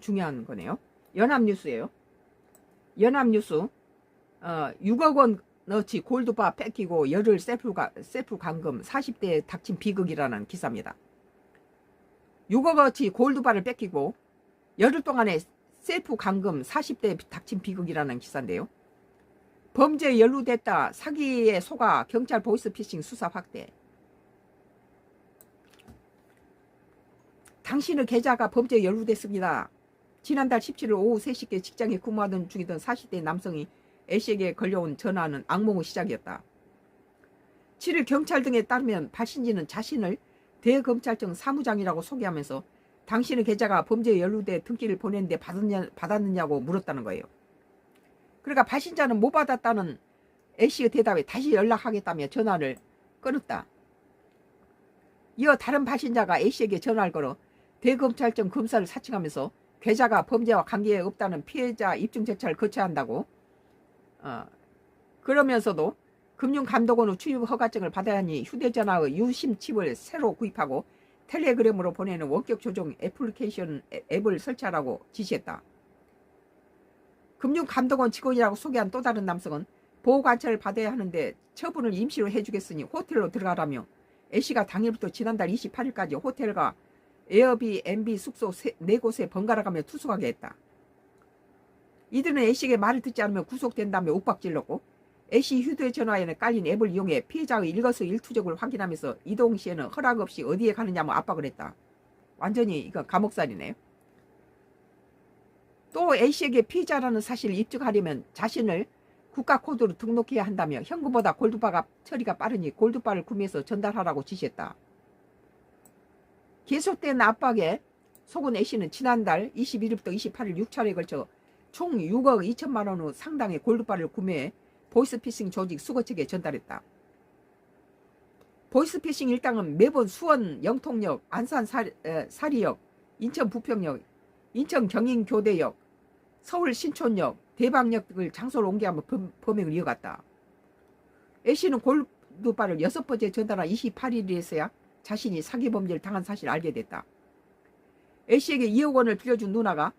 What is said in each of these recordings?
중요한 거네요. 연합뉴스예요. 연합뉴스 6억 원어치 골드바 뺏기고 열흘 셀프 감금 40대에 닥친 비극이라는 기사입니다. 6억어치 골드바를 뺏기고 열흘 동안에 셀프 감금 40대에 닥친 비극이라는 기사인데요. 범죄에 연루됐다. 사기에 속아 경찰 보이스피싱 수사 확대. 당신의 계좌가 범죄에 연루됐습니다. 지난달 17일 오후 3시께 직장에 근무하던 중이던 40대 남성이 A씨에게 걸려온 전화는 악몽의 시작이었다. 7일 경찰 등에 따르면 발신지는 자신을 대검찰청 사무장이라고 소개하면서 당신의 계좌가 범죄에 연루돼 등기를 보냈는데 받았느냐고 물었다는 거예요. 그러니까 발신자는 못 받았다는 A씨의 대답에 다시 연락하겠다며 전화를 끊었다. 이어 다른 발신자가 A씨에게 전화를 걸어 대검찰청 검사를 사칭하면서 계좌가 범죄와 관계 없다는 피해자 입증 절차를 거쳐야 한다고 그러면서도 금융감독원의 출입 허가증을 받아야 하니 휴대전화의 유심 칩을 새로 구입하고 텔레그램으로 보내는 원격 조정 애플리케이션 앱을 설치하라고 지시했다. 금융감독원 직원이라고 소개한 또 다른 남성은 보호관찰을 받아야 하는데 처분을 임시로 해주겠으니 호텔로 들어가라며 A씨가 당일부터 지난달 28일까지 호텔과 에어비앤비 숙소 4곳에 번갈아가며 투숙하게 했다. 이들은 A씨에게 말을 듣지 않으면 구속된다며 윽박질렀고 A씨 휴대전화에는 깔린 앱을 이용해 피해자의 일거수일투족을 확인하면서 이동 시에는 허락 없이 어디에 가느냐며 압박을 했다. 완전히 이거 감옥살이네요. 또 A씨에게 피해자라는 사실을 입증하려면 자신을 국가코드로 등록해야 한다며 현금보다 골드바 처리가 빠르니 골드바를 구매해서 전달하라고 지시했다. 계속된 압박에 속은 A씨는 지난달 21일부터 28일 6차례에 걸쳐 총 6억 2천만 원의 상당의 골드바를 구매해 보이스피싱 조직 수거 측에 전달했다. 보이스피싱 일당은 매번 수원 영통역, 안산 사리역, 인천 부평역, 인천 경인교대역, 서울 신촌역, 대방역 등을 장소를 옮겨하며 범행을 이어갔다. A씨는 골드바를 6번째 전달한 28일에서야 자신이 사기 범죄를 당한 사실을 알게 됐다. A씨에게 2억 원을 빌려준 누나가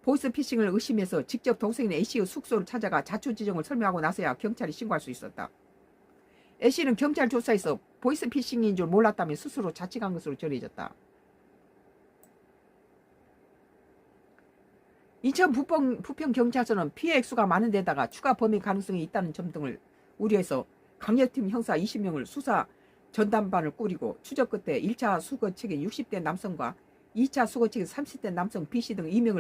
보이스피싱을 의심해서 직접 동생인 A씨의 숙소를 찾아가 자초지종을 설명하고 나서야 경찰에 신고할 수 있었다. A씨는 경찰 조사에서 보이스피싱인 줄 몰랐다며 스스로 자책한 것으로 전해졌다. 인천 부평경찰서는 피해 액수가 많은 데다가 추가 범행 가능성이 있다는 점 등을 우려해서 강력팀 형사 20명을 수사 전담반을 꾸리고 추적 끝에 1차 수거 측의 60대 남성과 2차 수거 측의 30대 남성 B씨 등 2명을